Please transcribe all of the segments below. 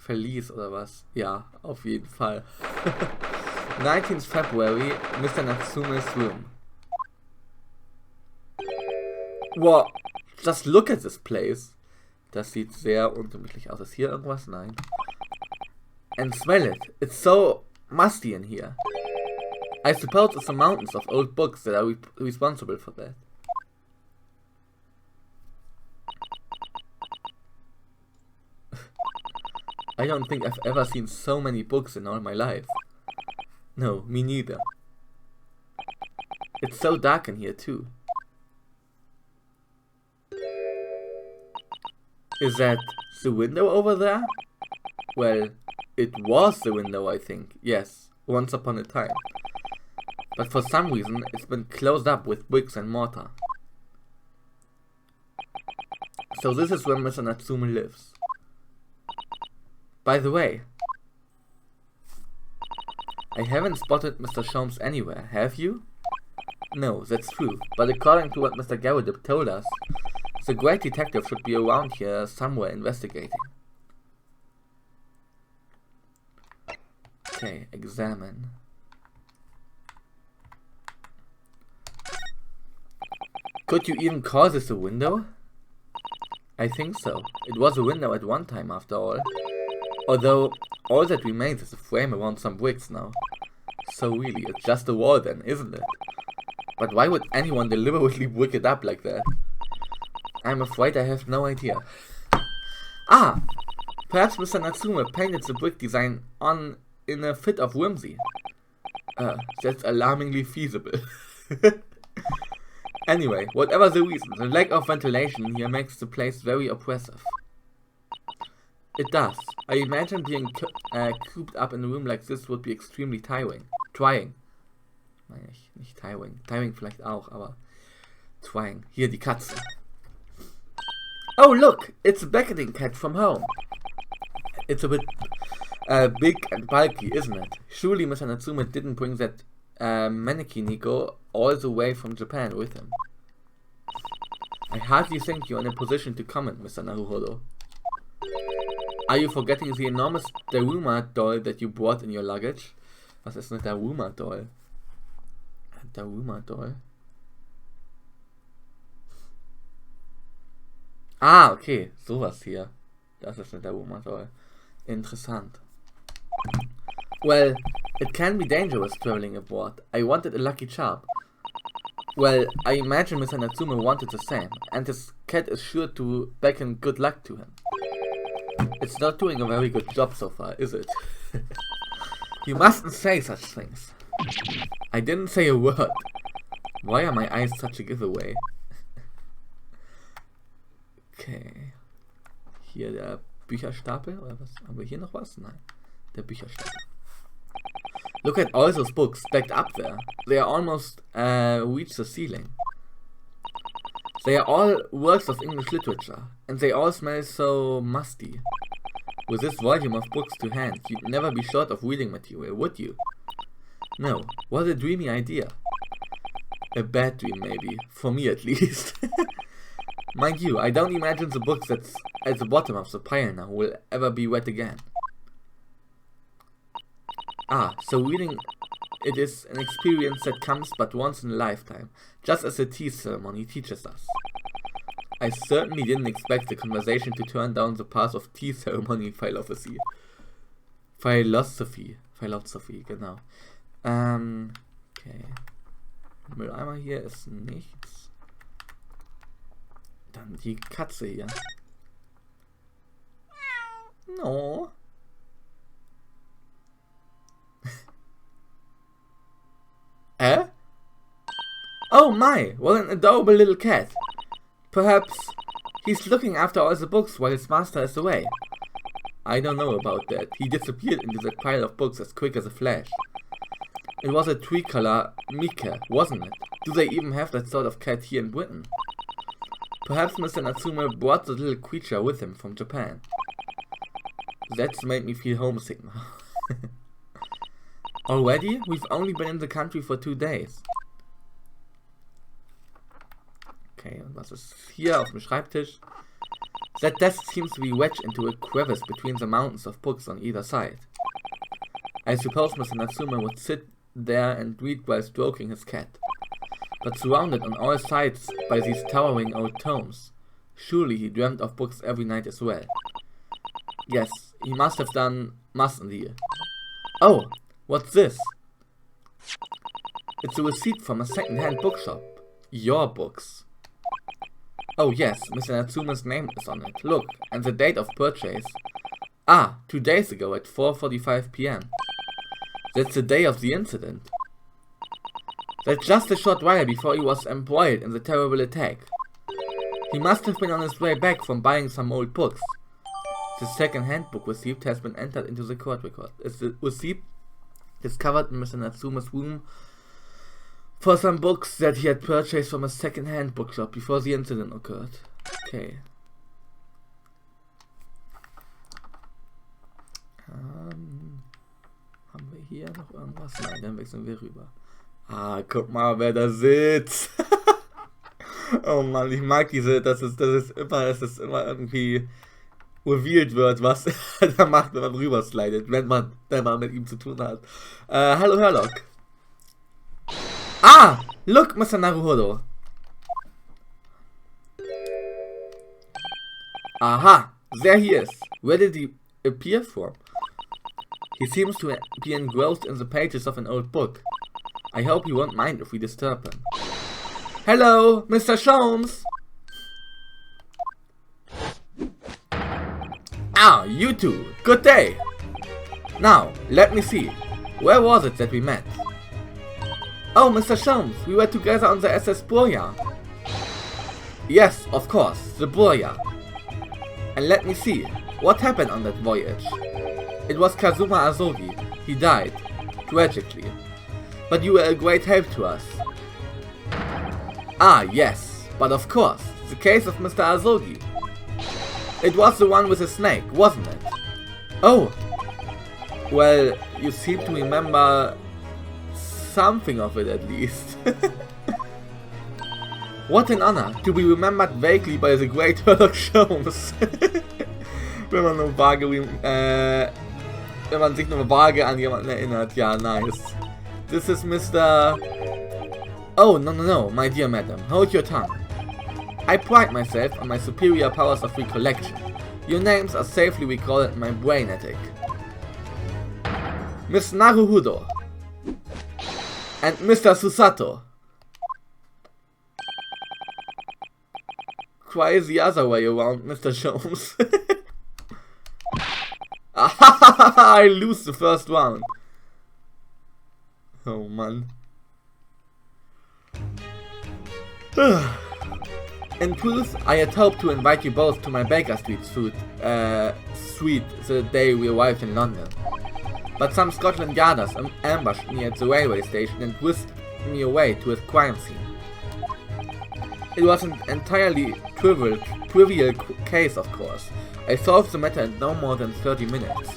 Verlies oder was? Ja, auf jeden Fall. 19th February, Mr. Natsume's room. Wow, just look at this place. Das sieht sehr ungemütlich aus. Ist hier irgendwas? Nein. And smell it. It's so musty in here. I suppose it's the mountains of old books that are responsible for that. I don't think I've ever seen so many books in all my life. No, me neither. It's so dark in here too. Is that the window over there? Well, it was the window, I think. Yes, once upon a time. But for some reason, it's been closed up with bricks and mortar. So this is where Mr. Natsume lives. By the way, I haven't spotted Mr. Sholmes anywhere, have you? No, that's true, but according to what Mr. Garridip told us, the great detective should be around here somewhere investigating. Okay, examine. Could you even call this a window? I think so. It was a window at one time, after all. Although, all that remains is a frame around some bricks now. So really, it's just a wall then, isn't it? But why would anyone deliberately brick it up like that? I'm afraid I have no idea. Ah! Perhaps Mr. Natsume painted the brick design on in a fit of whimsy. That's alarmingly feasible. Anyway, whatever the reason, the lack of ventilation here makes the place very oppressive. It does. I imagine being cooped up in a room like this would be extremely tiring. Trying. Nein, nicht tiring. Tiring vielleicht auch, aber trying. Hier die Katze. Oh look! It's a beckoning cat from home. It's a bit big and bulky, isn't it? Surely Mr. Natsume didn't bring that mannequin Nico all the way from Japan with him. I hardly think you're in a position to comment, Mr. Naruhodo. Are you forgetting the enormous Daruma doll that you brought in your luggage? Was ist eine Daruma doll? Daruma doll? Ah, okay, sowas hier. Das ist eine Daruma doll. Interessant. Well, it can be dangerous traveling abroad. I wanted a lucky charm. Well, I imagine Mr. Natsume wanted the same, and his cat is sure to beckon good luck to him. It's not doing a very good job so far, is it? You mustn't say such things. I didn't say a word. Why are my eyes such a giveaway? Okay. Hier der Bücherstapel, oder was? Haben wir hier noch was? Nein. Der Bücherstapel. Look at all those books stacked up there. They are almost reach the ceiling. They are all works of English literature, and they all smell so musty. With this volume of books to hand, you'd never be short of reading material, would you? No, what a dreamy idea. A bad dream, maybe. For me, at least. Mind you, I don't imagine the books that's at the bottom of the pile now will ever be read again. Ah, so reading it is an experience that comes but once in a lifetime, just as the tea ceremony teaches us. I certainly didn't expect the conversation to turn down the path of tea ceremony philosophy. Philosophy, genau. Okay. Mülleimer hier ist nichts. Dann die Katze hier. No. Oh my, what an adorable little cat. Perhaps he's looking after all the books while his master is away. I don't know about that. He disappeared into that pile of books as quick as a flash. It was a tricolor Mike, wasn't it? Do they even have that sort of cat here in Britain? Perhaps Mr. Natsume brought the little creature with him from Japan. That's made me feel homesick now. Already? We've only been in the country for 2 days. Okay, und was ist hier auf dem Schreibtisch? That desk seems to be wedged into a crevice between the mountains of books on either side. I suppose Mr. Natsume would sit there and read while stroking his cat. But surrounded on all sides by these towering old tomes, surely he dreamt of books every night as well. Yes, he must have done, mustn't he? Oh, what's this? It's a receipt from a second-hand bookshop. Your books. Oh yes, Mr. Natsume's name is on it. Look, and the date of purchase. Ah, 2 days ago at 4:45 p.m. That's the day of the incident. That's just a short while before he was embroiled in the terrible attack. He must have been on his way back from buying some old books. The second-hand book receipt has been entered into the court record. It's the receipt discovered in Mr. Natsume's room for some books that he had purchased from a second-hand bookshop before the incident occurred. Okay. Haben wir hier noch irgendwas? Nein, dann wechseln wir rüber. Ah, guck mal, wer da sitzt. Oh Mann, ich mag diese, dass es immer irgendwie revealed wird, was er macht, wenn man rüber slidet, wenn man mit ihm zu tun hat. Hallo Herlock. Ah, look, Mr. Naruhodo. Aha, there he is. Where did he appear from? He seems to be engrossed in the pages of an old book. I hope he won't mind if we disturb him. Hello, Mr. Sholmes! Ah, you two! Good day! Now, let me see. Where was it that we met? Oh, Mr. Sholmes, we were together on the SS Burya. Yes, of course, the Burya. And let me see, what happened on that voyage? It was Kazuma Azogi. He died, tragically. But you were a great help to us. Ah, yes, but of course, the case of Mr. Azogi. It was the one with the snake, wasn't it? Oh! Well, you seem to remember something of it at least. What an honor to be remembered vaguely by the great Herlock Sholmes. Wenn man sich nur vage an jemanden erinnert, ja, nice. This is Mr. Oh, no, my dear madam, hold your tongue. I pride myself on my superior powers of recollection. Your names are safely recalled in my brain attic. Miss Naruhodo. And Mr. Susato. Try the other way around, Mr. Sholmes. I lose the first round. Oh man. In truth, I had hoped to invite you both to my Baker Street suite the day we arrived in London. But some Scotland Yarders ambushed me at the railway station and whisked me away to a crime scene. It was an entirely trivial case, of course. I solved the matter in no more than 30 minutes.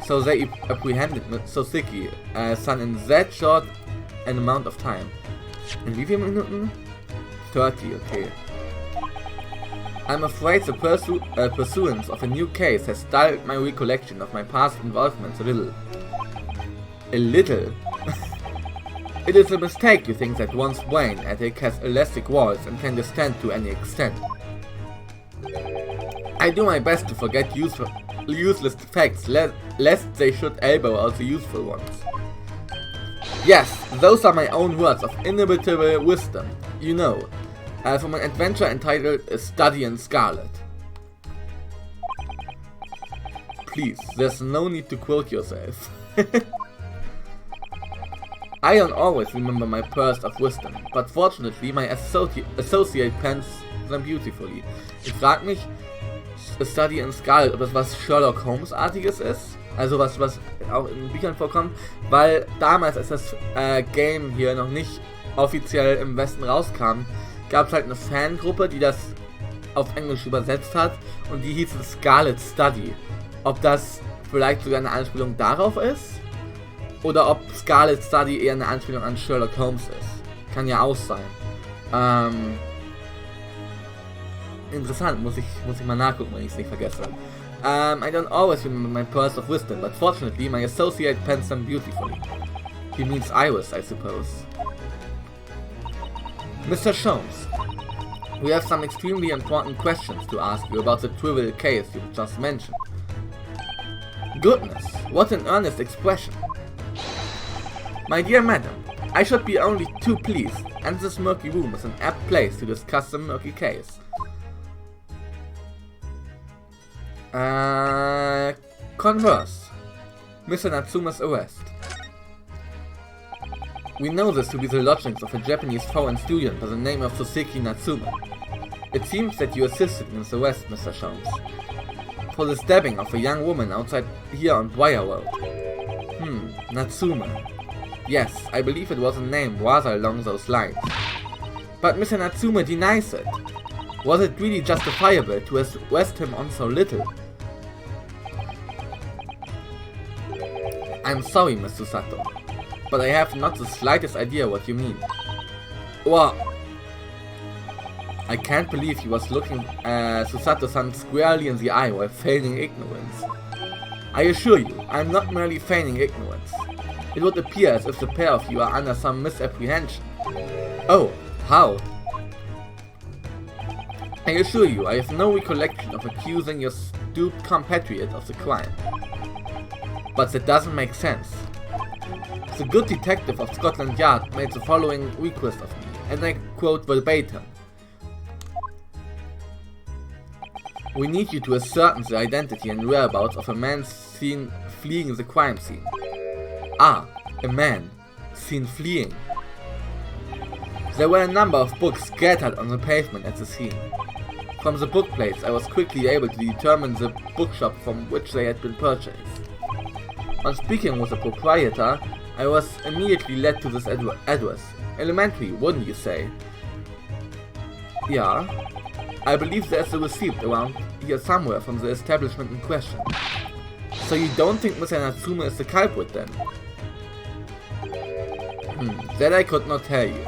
So they apprehended Soseki, son, in that short an amount of time. In wie viel Minuten? 30, okay. I'm afraid the pursuance of a new case has dulled my recollection of my past involvements a little. A little? It is a mistake to think that one's brain attic has elastic walls and can distend to any extent. I do my best to forget useless facts lest they should elbow out the useful ones. Yes, those are my own words of inimitable wisdom, you know, from an adventure entitled A Study in Scarlet. Please, there's no need to quote yourself. I don't always remember my burst of wisdom, but fortunately my associate pens them beautifully. Ich frag mich, A Study in Scarlet, ob das was Sherlock Holmes-artiges ist, also was auch in Büchern vorkommt, weil damals, als das Game hier noch nicht offiziell im Westen rauskam, gab es halt eine Fangruppe, die das auf Englisch übersetzt hat und die hieß Scarlet Study. Ob das vielleicht sogar eine Anspielung darauf ist? Oder ob Scarlet Study eher eine Anspielung an Sherlock Holmes ist. Kann ja auch sein. interessant, muss ich mal nachgucken, wenn ich es nicht vergesse. I don't always remember my pearls of wisdom, but fortunately my associate pens them beautifully. He means Iris, I suppose. Mr. Sholmes, we have some extremely important questions to ask you about the trivial case you just mentioned. Goodness, what an earnest expression. My dear madam, I should be only too pleased, and this murky room is an apt place to discuss the murky case. Converse. Mr. Natsume's arrest. We know this to be the lodgings of a Japanese foreign student by the name of Soseki Natsume. It seems that you assisted in his arrest, Mr. Sholmes, for the stabbing of a young woman outside here on Briar Road. Natsume. Yes, I believe it was a name rather along those lines. But Mr. Natsume denies it. Was it really justifiable to arrest him on so little? I'm sorry, Mr. Sato, but I have not the slightest idea what you mean. Or... I can't believe he was looking Susato-san squarely in the eye while feigning ignorance. I assure you, I'm not merely feigning ignorance. It would appear as if the pair of you are under some misapprehension. Oh, how? I assure you, I have no recollection of accusing your stooped compatriot of the crime. But that doesn't make sense. The good detective of Scotland Yard made the following request of me, and I quote verbatim. We need you to ascertain the identity and whereabouts of a man seen fleeing the crime scene. Ah, a man seen fleeing. There were a number of books scattered on the pavement at the scene. From the book plates I was quickly able to determine the bookshop from which they had been purchased. On speaking with the proprietor, I was immediately led to this address. Elementary, wouldn't you say? Yeah. I believe there's a receipt around here somewhere from the establishment in question. So you don't think Mr. Natsume is the culprit then? That I could not tell you.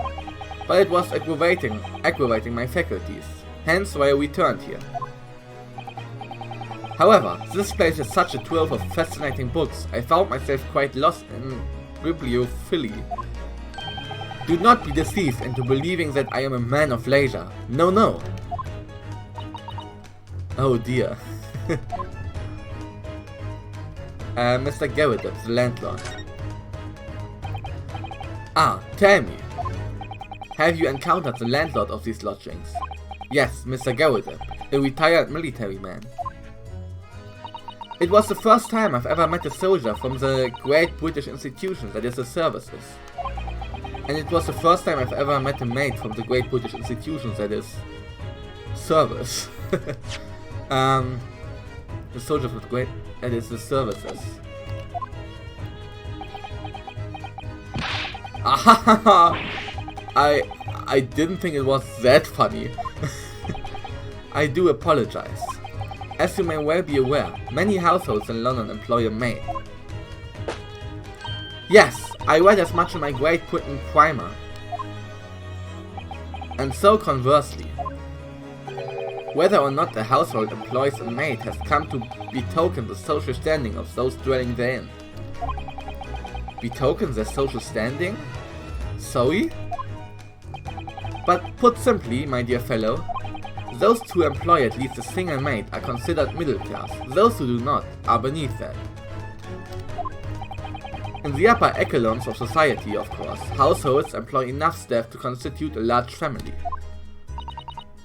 But it was aggravating my faculties. Hence why I returned here. However, this place is such a trove of fascinating books, I found myself quite lost in bibliophilia. Do not be deceived into believing that I am a man of leisure. No, no. Oh dear. Mr. Garrett, the landlord. Ah, tell me. Have you encountered the landlord of these lodgings? Yes, Mr. Garrett, a retired military man. It was the first time I've ever met a soldier from the great British institution that is the services. And it was the first time I've ever met a maid from the great British institution that is... service. The soldier from the great... that is the services. I didn't think it was that funny. I do apologize. As you may well be aware, many households in London employ a maid. Yes, I read as much in my Great Britain primer. And so conversely, whether or not a household employs a maid has come to betoken the social standing of those dwelling therein. Betoken their social standing? Sorry? But put simply, my dear fellow, those who employ at least a single maid are considered middle class. Those who do not are beneath that. In the upper echelons of society, of course, households employ enough staff to constitute a large family.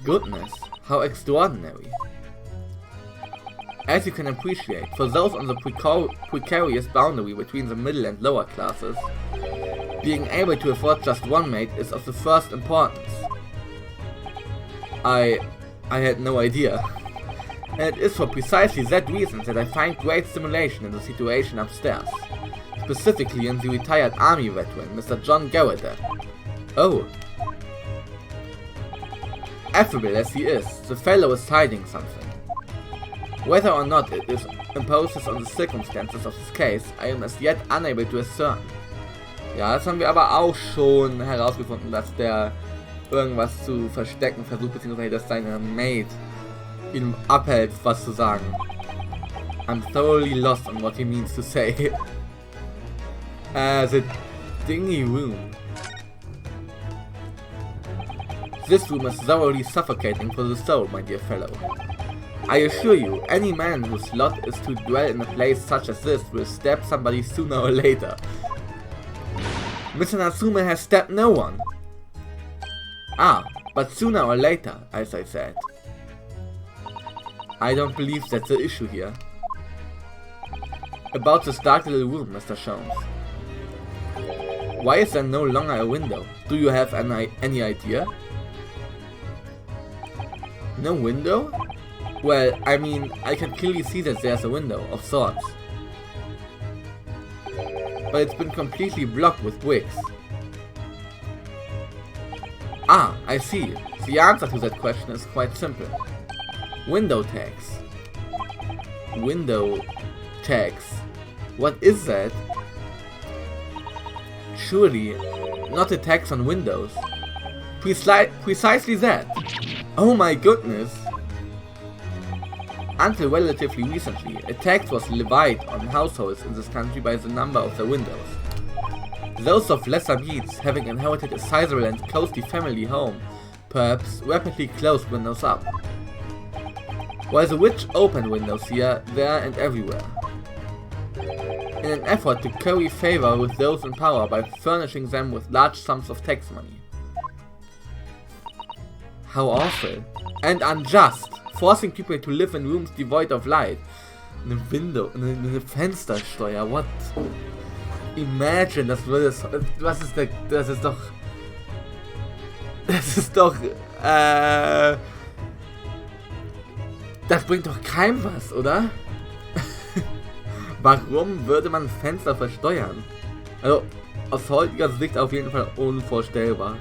Goodness, how extraordinary. As you can appreciate, for those on the precarious boundary between the middle and lower classes, being able to afford just one maid is of the first importance. I had no idea. And it is for precisely that reason that I find great stimulation in the situation upstairs. Specifically in the retired army veteran, Mr. John Garrett. Oh. Affable as he is, the fellow is hiding something. Whether or not it is imposes on the circumstances of this case, I am as yet unable to ascertain. Ja, das haben wir aber auch schon herausgefunden, dass der irgendwas zu verstecken versucht, beziehungsweise dass seine Maid ihn abhält, was zu sagen. I'm thoroughly lost on what he means to say. The dingy room. This room is thoroughly suffocating for the soul, my dear fellow. I assure you, any man whose lot is to dwell in a place such as this will stab somebody sooner or later. Mr. Natsume has stabbed no one. Ah, but sooner or later, as I said. I don't believe that's the issue here. About this dark little room, Mr. Sholmes. Why is there no longer a window? Do you have any idea? No window? Well, I mean, I can clearly see that there's a window of sorts. But it's been completely blocked with bricks. Ah, I see. The answer to that question is quite simple. Window tags. Window tags. What is that? Surely, not a tax on windows. Precisely that. Oh my goodness. Until relatively recently, a tax was levied on households in this country by the number of their windows. Those of lesser means, having inherited a sizable and costly family home, perhaps rapidly closed windows up. While the rich opened windows here, there and everywhere. In an effort to curry favor with those in power by furnishing them with large sums of tax money. How awful. And unjust. Forcing people to live in rooms devoid of light. Eine Window, eine Fenstersteuer, what? Imagine, das bringt doch keinem was, oder? Warum würde man Fenster versteuern? Also, aus heutiger Sicht auf jeden Fall unvorstellbar.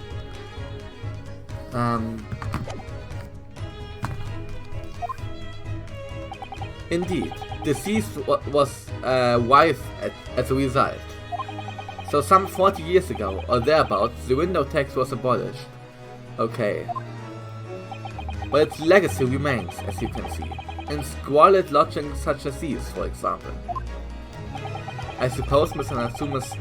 Indeed, deceased was wife as a result. So some 40 years ago, or thereabouts, the window tax was abolished. Okay. But its legacy remains, as you can see, in squalid lodgings such as these, for example. I suppose Mr. Natsume's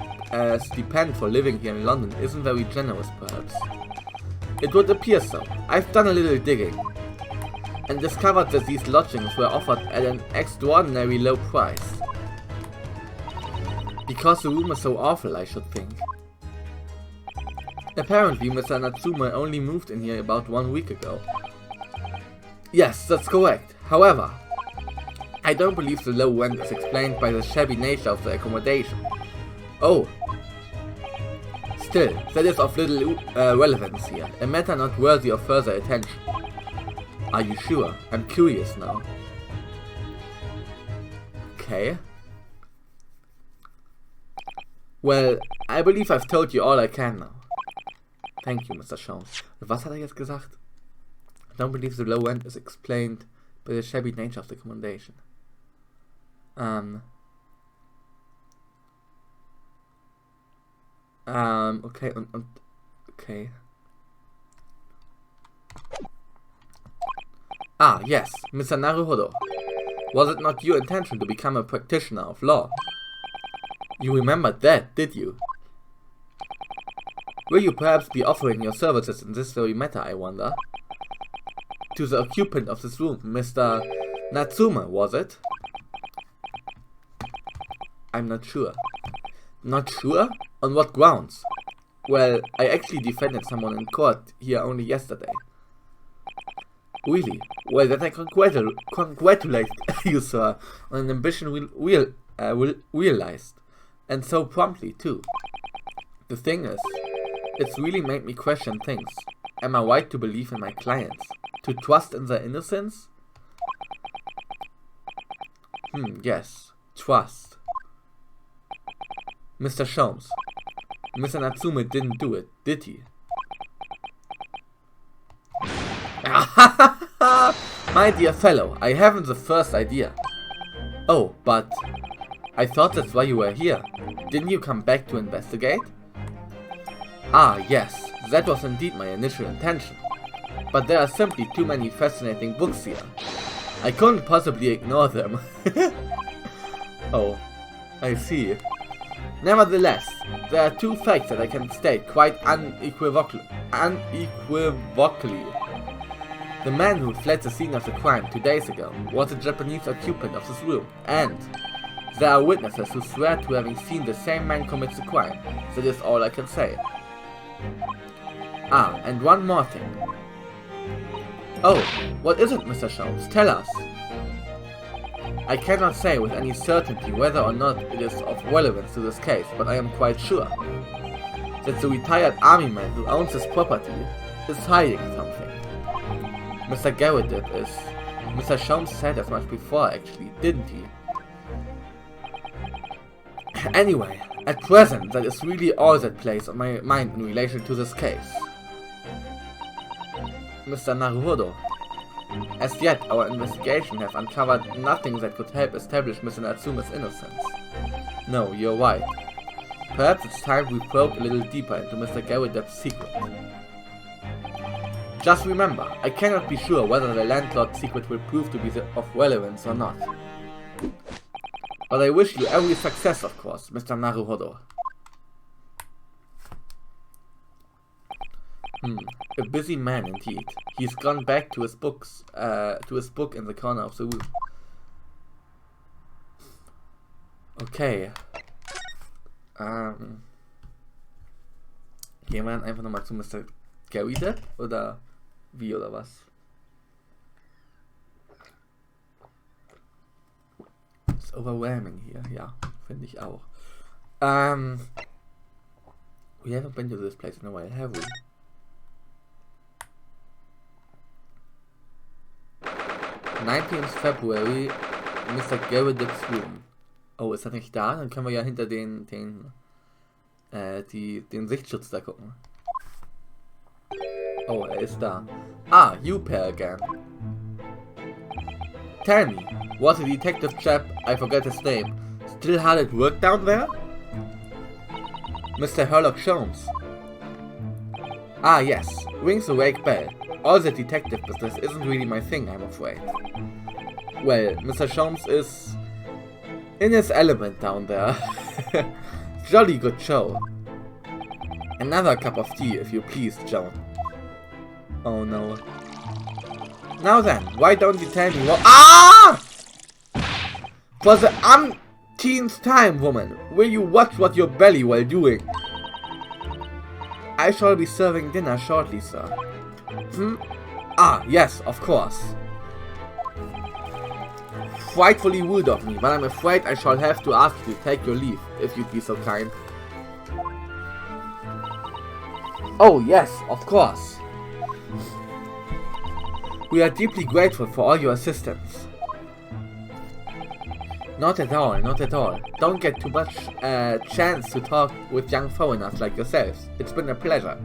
stipend for living here in London isn't very generous, perhaps. It would appear so. I've done a little digging, and discovered that these lodgings were offered at an extraordinarily low price. Because the room is so awful, I should think. Apparently, Mr. Natsume only moved in here about 1 week ago. Yes, that's correct. However, I don't believe the low rent is explained by the shabby nature of the accommodation. Oh. Still, that is of little relevance here, a matter not worthy of further attention. Are you sure? I'm curious now. Okay. Well, I believe I've told you all I can now. Thank you, Mr. Sholmes. Was hat jetzt gesagt? I don't believe the low rent is explained by the shabby nature of the accommodation. Okay, okay. Ah, yes, Mr. Naruhodo. Was it not your intention to become a practitioner of law? You remembered that, did you? Will you perhaps be offering your services in this very matter, I wonder? To the occupant of this room, Mr. Natsume, was it? I'm not sure. Not sure? On what grounds? Well, I actually defended someone in court here only yesterday. Really? Well, that I congratulate you, sir, on an ambition realized. And so promptly, too. The thing is, it's really made me question things. Am I right to believe in my clients? To trust in their innocence? Yes. Trust. Mr. Sholmes. Mr. Natsume didn't do it, did he? My dear fellow, I haven't the first idea. Oh, but I thought that's why you were here. Didn't you come back to investigate? Ah, yes, that was indeed my initial intention. but there are simply too many fascinating books here. I couldn't possibly ignore them. Oh, I see. Nevertheless, there are two facts that I can state quite unequivocally. The man who fled the scene of the crime 2 days ago was a Japanese occupant of this room, and there are witnesses who swear to having seen the same man commit the crime. That is all I can say. Ah, and one more thing. Oh, what is it, Mr. Sholmes? Tell us. I cannot say with any certainty whether or not it is of relevance to this case, but I am quite sure that the retired army man who owns this property is hiding something. Mr. Garrett is... Mr. Sholmes said as much before, actually, didn't he? Anyway, at present, that is really all that plays on my mind in relation to this case. Mr. Naruhodo, as yet our investigation have uncovered nothing that could help establish Mr. Natsume's innocence. No, you're right. Perhaps it's time we probe a little deeper into Mr. Garrett's secret. Just remember, I cannot be sure whether the landlord's secret will prove to be of relevance or not. But I wish you every success, of course, Mr. Naruhodo. A busy man indeed. He's gone back to his books, to his book in the corner of the room. Okay. Gehen wir dann einfach nochmal zu Mr. Garrett oder wie oder was? It's overwhelming here, ja, finde ich auch. We haven't been to this place in a while, have we? 19th February, Mr. Garrett's room. Oh, ist er nicht da? Dann können wir ja hinter den Sichtschutz da gucken. Oh, er ist da. Ah, you pair again. Tell me, was the detective chap, I forget his name, still hard at work down there? Mr. Sherlock Sholmes. Ah yes, rings a wake bell. All the detective business isn't really my thing, I'm afraid. Well, Mr. Sholmes is in his element down there. Jolly good show. Another cup of tea, if you please, Joan. Oh no. Now then, why don't you tell me what— Ah! For the umpteenth time, woman, will you watch what your belly while doing? I shall be serving dinner shortly, sir. Ah, yes, of course. Frightfully rude of me, but I'm afraid I shall have to ask you to take your leave, if you'd be so kind. Oh, yes, of course. We are deeply grateful for all your assistance. Not at all, not at all. Don't get too much chance to talk with young foreigners like yourselves. It's been a pleasure.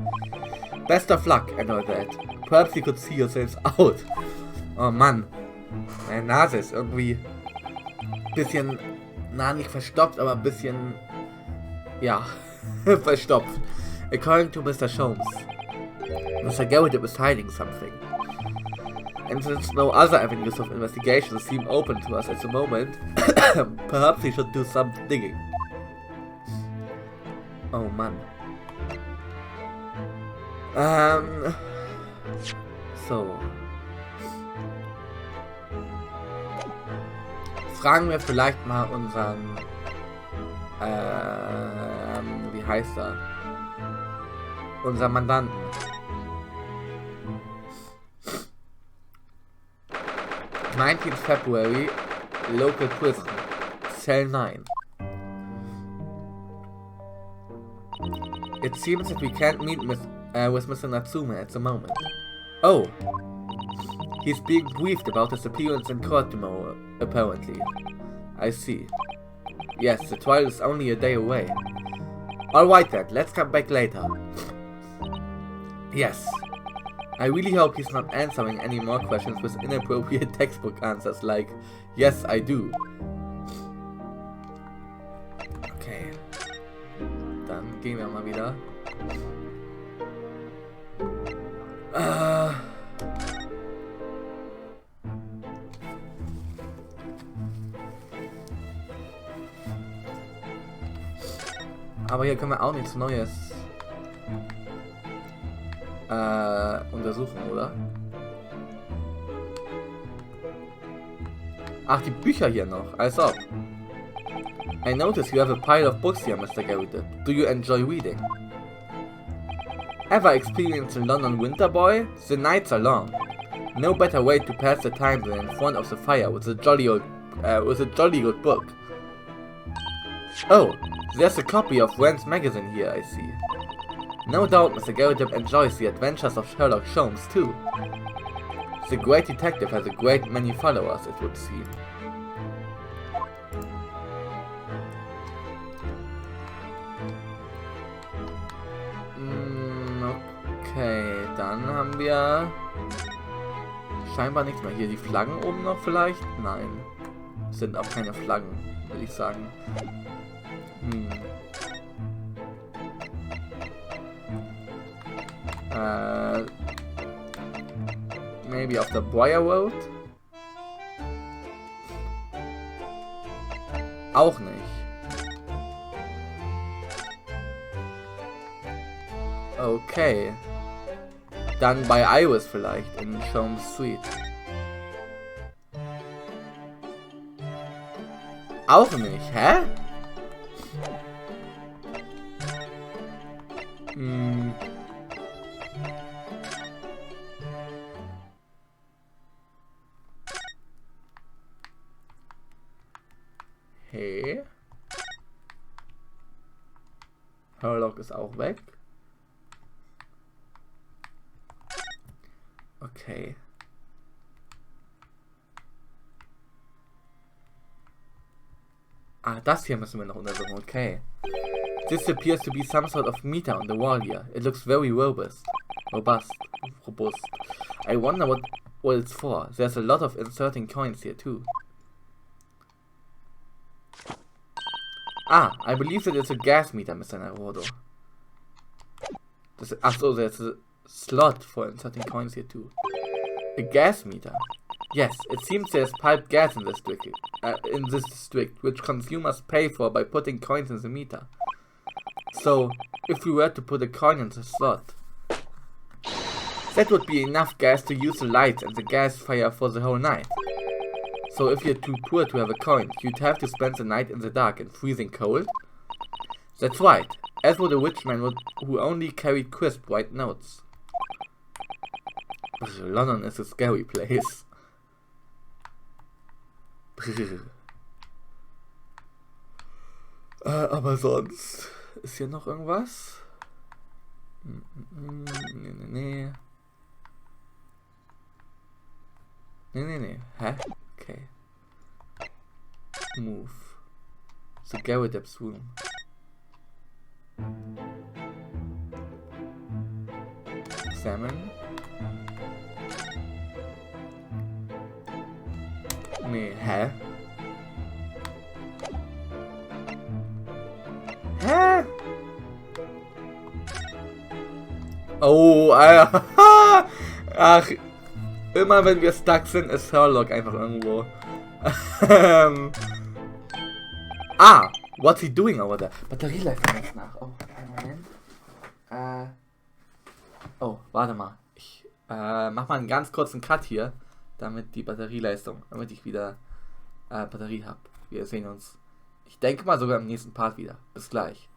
Best of luck and all that. Perhaps you could see yourselves out. Oh Mann. Meine Nase ist irgendwie bisschen, na nicht verstopft, aber ein bisschen, ja, verstopft. According to Mr. Sholmes, Mr. Garrett is hiding something. And since no other avenues of investigation seem open to us at the moment, perhaps we should do some digging. Oh Mann. So. Fragen wir vielleicht mal unseren, wie heißt er? Unser Mandanten. »19th February, local prison, cell 9. It seems that we can't meet with Mr. Natsume at the moment. Oh, he's being briefed about his appearance in court tomorrow, apparently. I see. Yes, the trial is only a day away. Alright then, let's come back later. Yes. I really hope he's not answering any more questions with inappropriate textbook answers like, yes, I do. Okay. Dann gehen wir mal wieder. Aber hier können wir auch nichts Neues untersuchen, oder? Ach, die Bücher hier noch. Als ob. I notice you have a pile of books here, Mr. Garrett. Do you enjoy reading? Ever experienced a London winter, boy? The nights are long. No better way to pass the time than in front of the fire with a jolly old book. Oh, there's a copy of Wren's magazine here, I see. No doubt Mr. Garrett enjoys the adventures of Sherlock Holmes too. The great detective has a great many followers, it would seem. Okay, dann haben wir scheinbar nichts mehr. Hier die Flaggen oben noch vielleicht? Nein. Es sind auch keine Flaggen, würde ich sagen. Maybe auf der Briar Road? Auch nicht. Okay. Dann bei Iris vielleicht in Sholmes Street. Auch nicht, hä? Hey. Sherlock ist auch weg. Okay. Ah, das hier müssen wir noch untersuchen. Okay. This appears to be some sort of meter on the wall here. It looks very robust. Robust. I wonder what it's for. There's a lot of inserting coins here too. Ah, I believe that it's a gas meter, Mr. Naruto. So, there's a slot for inserting coins here too. A gas meter. Yes, it seems there's piped gas in this district, which consumers pay for by putting coins in the meter. So, if we were to put a coin in the slot, that would be enough gas to use the lights and the gas fire for the whole night. So if you're too poor to have a coin, you'd have to spend the night in the dark and freezing cold? That's right, as would a rich man who only carried crisp white notes. London is a scary place. Aber sonst... Ist hier noch irgendwas? Nee. Nee. Hä? Okay. Move. The Garrett room. Examine. Nee, hä? Hä? Oh, Alter. Ach, immer wenn wir stuck sind, ist Sherlock einfach irgendwo. What's he doing over there? Batterie läuft ganz nach. Oh, einen Moment. Oh, warte mal. Ich mach mal einen ganz kurzen Cut hier, damit ich wieder Batterie habe. Wir sehen uns, ich denke mal sogar im nächsten Part wieder. Bis gleich.